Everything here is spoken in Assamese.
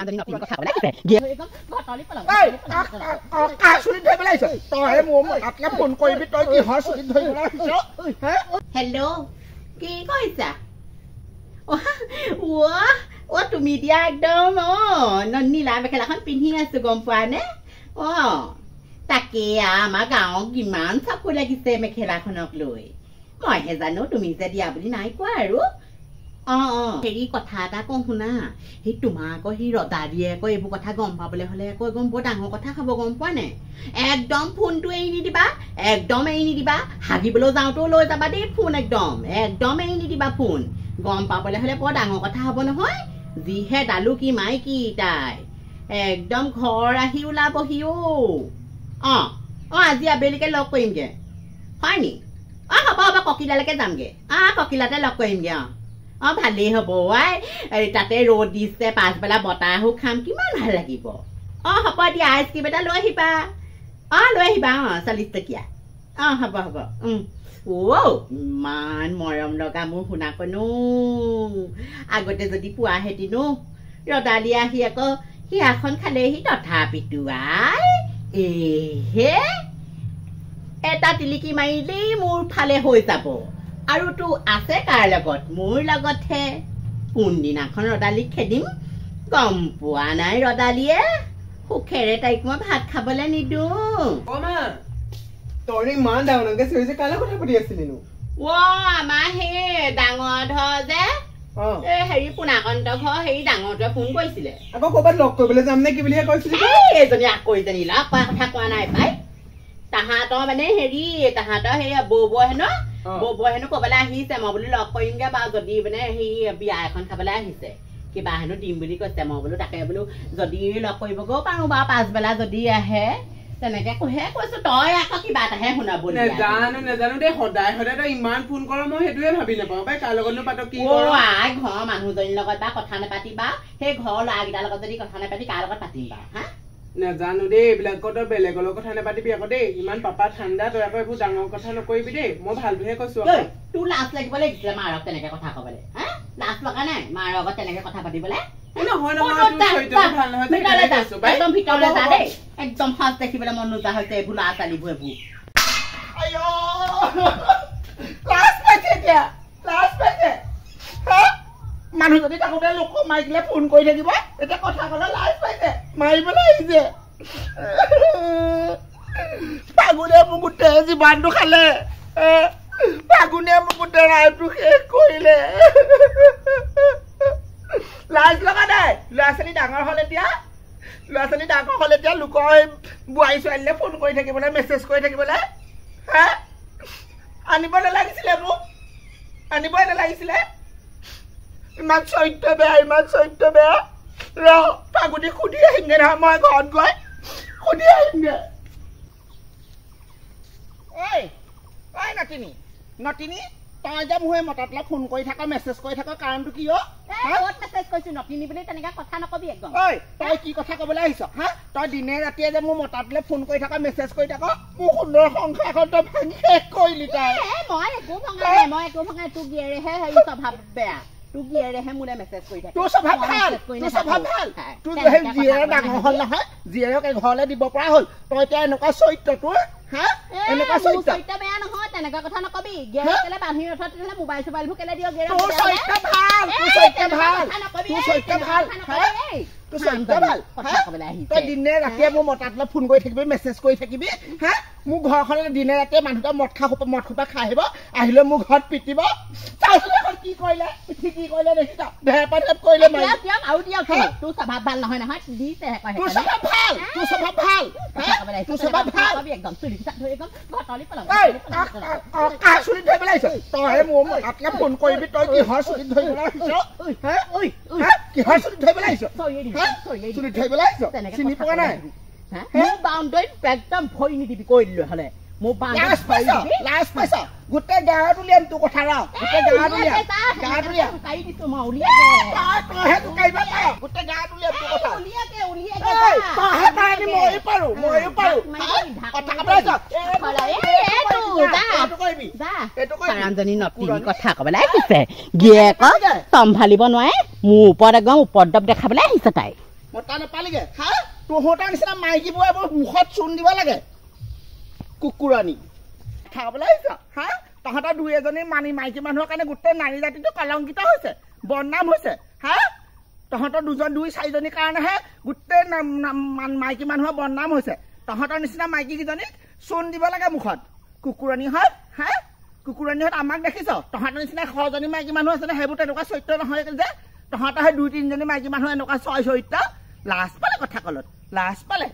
জানি নতুন কথা কলে গে একদম ঘটলি পলং চুলি ধৰি পেলাইছ তই মোৰ আটলা ফোন কৰিবি তই কি হয় চুলি ধৰি পেলাইছ হেল্ল' কি কৈছা ও তুমি দিয়া একদম নীলা মেখেলাখন পিন্ধি আছো গম পোৱা নে তাকে আমাৰ গাঁৱত কিমান চকু লাগিছে মেখেলাখনক লৈ মইহে জানো তুমি যে দিয়া বুলি নাই কোৱা আৰু হেৰি কথা এটা কওঁ শুনা সেই তোমাৰ আকৌ সেই ৰদালিয়ে আকৌ এইবোৰ কথা গম পাবলৈ হ'লে আকৌ একদম বৰ ডাঙৰ কথা খাব গম পোৱা নে একদম ফোনটো এৰি নিদিবা হাগিবলৈ যাওঁতেও লৈ যাবা দেই ফোন একদম এৰি নিদিবা ফোন গম পাবলৈ হ'লে বৰ ডাঙৰ কথা হ'ব নহয় যিহে ডালু কি মাইকী তাই একদম ঘৰ আহি ওলাবহিও আজি আবেলিকে লগ কৰিমগে হয় নি হ'ব ককিলালৈকে যামগে ককিলাতে লগ কৰিমগে ভালেই হ'ব তাতে ৰ'দ দিছে পাছবেলা বতাহো খাম কিমান ভাল লাগিব হ'ব দিয়া আইচক্ৰীম এটা লৈ আহিবা 40 টকীয়া হ'ব ইমান মৰম লগা মোৰ শুনাকনো আগতে যদি পোৱাহেঁতিনো ৰদালি আহি আকৌ হিয়াখন খালেহি তথাপিতো এহে এটা টিলিকি মাৰিলেই মোৰ ফালে হৈ যাব আৰু তো আছে কাৰ লগত মোৰ লগতহে কোনদিনাখন ৰদালিক খেদিম গম পোৱা নাই ৰদালিয়ে সুখেৰে তাইক মই ভাত খাবলৈ নিদিওঁ তই ইমান ডাঙৰকে চিঞৰিছে কালে কথা পাতি আছিলিনো আমাৰ সেই ডাঙৰ ধৰ যে হেৰি পুনাকন্ত ঘৰ হেৰি ডাঙৰটোৱে ফোন কৰিছিলে আকৌ ক'ৰবাত লগ কৰিবলৈ যাম নে কি বুলিহে কৈছিলি এইজনী আকৌ ইজনী লগ কৰা কথা কোৱা নাই পাই তাহাঁতৰ মানে হেৰি তাহাঁতৰ সেই বৌ হেনো ক'বলৈ আহিছে মই বোলো লগ কৰিমগে বাৰু যদি মানে সেই বিয়া এখন খাবলৈ আহিছে কিবা হেনো দিম বুলি কৈছে মই বোলো তাকে বোলো যদি লগ কৰিবগৈও পাৰো বাৰু পাছবেলা যদি আহে তেনেকে কৈছো তই আকৌ কিবা এটাহে শুনাব নেজানো দেই সদায় তই ইমান ফোন কৰ মই সেইটোৱে ভাবি নাপাওঁ পাই কাৰ লগতনো পাত কি ঘৰৰ মানুহজনীৰ লগত বা কথা নেপাতিবা সেই ঘৰৰ ল'ৰাকেইটাৰ লগত যদি কথা নেপাতি কাৰ লগত পাতিম বাৰু হা নাজানো দেই এইবিলাকত বেলেগৰ লগত কথা নেপাতিবি আকৌ দেই ইমান পাপা ঠাণ্ডা তই আকৌ এইবোৰ ডাঙৰ কথা নকৰিবি দেই মই ভালটোহে কৈছো তোৰ লাজ লাগিব লাগিছিলে মাৰক তেনেকে কথা কবলৈ লাজ লগা নাই মাৰ লগত তেনেকে কথা পাতিবলে একদম সাজ দেখিবলৈ মন নোযোৱা হৈছে এইবোৰ ল'ৰা ছোৱালীবোৰ মানুহ যদি থাকোতে লোক মাৰি দিলে ফোন কৰি থাকিব এতিয়া কথা কলে লাজ পাইছে মাৰিবলৈ আহিছে ফাগুনে মোক গোটেই জীৱনটো খালে ফাগুনে মোক গোটেই ৰাইটো শেষ কৰিলে লাজ লগা নাই ল'ৰা ছোৱালী ডাঙৰ হল এতিয়া লোকৰ বোৱাৰী ছোৱালীলে ফোন কৰি থাকিবলৈ মেছেজ কৰি থাকিবলৈ আনিব নালাগিছিলে মোক ইমান চৰিত্ৰ বেয়া ফাগুনি সুধি আহিমগে নহয় মই ঘৰত গৈ সুধি আহিমগে নটিনী তই যে মোৰ মতাতলে ফোন কৰি থাক মেছেজ কৰি থাক কাৰণটো কি মেছেজ কৰিছো নটিনী বুলি তেনেকে কথা নকবি একদম তই কি কথা কবলৈ আহিছ তই দিনে ৰাতিয়ে যে মোৰ মতাতলে ফোন কৰি থাক মেছেজ কৰি থাক মোৰ সুন্দৰ সংসাৰখন তই ভাঙি শেষ কৰিলি তাই মই একো ভঙা তোৰ গিয়েৰেহে হেৰি স্বভাৱ বেয়া তোৰ গিয়েৰেহে মোলে মেছেজ কৰি থাকে তোৰ স্বভাৱ ভাল তোৰ জীয়েৰে ডাঙৰ হল নহয় জীয়েৰক ঘৰলে দিব পৰা হল তই এতিয়া এনেকুৱা চৰিত্ৰ তোৰ এনেকুৱা চৰিত্ৰ বেয়া নহয় তেনেকুৱা কথা নকবি গিয়েৰে কেলে বান্ধি নথ তেতিয়াহ'লে মোবাইল চোবাইলবোৰ কেলে দিয় গিয়েৰে তোৰ চৰিত্ৰ ভাল তই দিনে ৰাতিয়ে মোৰ মতাতলে ফোন কৰি থাকিবি মেছেজ কৰি থাকিবি মোৰ ঘৰখনত দিনে ৰাতিয়ে মানুহটা মদ খোপা খাই আহিব আহিলে মোৰ ঘৰত পিটিব কি কৰিলে দেখিছ ভেপাত কৰিলে তোৰ স্বভাৱ ভাল নহয় তোৰ স্বভাৱ ভাল একদম চুলি ধৰি পেলাইছ তই মোৰ মতাতলে ফোন কৰিবি তই কিহৰ চুলি ধৰি পেলাইছ চুলি ধৰি পেলাইছ চিনি পোৱা নাই মোৰ বাউণ্ডাৰীত একদম ভৰি নিদিবি কৈ দিলো হলে মোৰ লাজ পাইছ গোটেই গাঁৱত উলিয়াম তোৰ কথা গোটেই গাঁৱত কথা কবলৈ আহিছে গিয়েকক চম্ভালিব নোৱাৰে মোৰ ওপৰত একদম উপদ্ৰৱ দেখাবলৈ আহিছে তাই মতা নাপালিগে হা তহঁতৰ নিচিনা মাইকী বোৱাই মুখত চূণ দিব লাগে কুকুৰানী খাবলৈ আহিছ হা তহঁতৰ দুই এজনী মাইকী মানুহৰ কাৰণে গোটেই নাৰী জাতিটো কলংকিত হৈছে বদনাম হৈছে হা তহঁতৰ দুই চাৰিজনীৰ কাৰণেহে গোটেই মাইকী মানুহৰ বদনাম হৈছে তহঁতৰ নিচিনা মাইকী কেইজনীক চূণ দিব লাগে মুখত কুকুৰানীহঁত হা কুকুৰানীহঁত আমাক দেখিছ তহঁতৰ নিচিনা 100জনী মাইকী মানুহ আছে নে সেইবোৰ তেনেকুৱা চৰিত্ৰ নহয় যে তহঁতৰ সেই 2-3জনী মাইকী মানুহ এনেকুৱা চৰিত্ৰ লাজ পালে কথা কলত লাজ পালে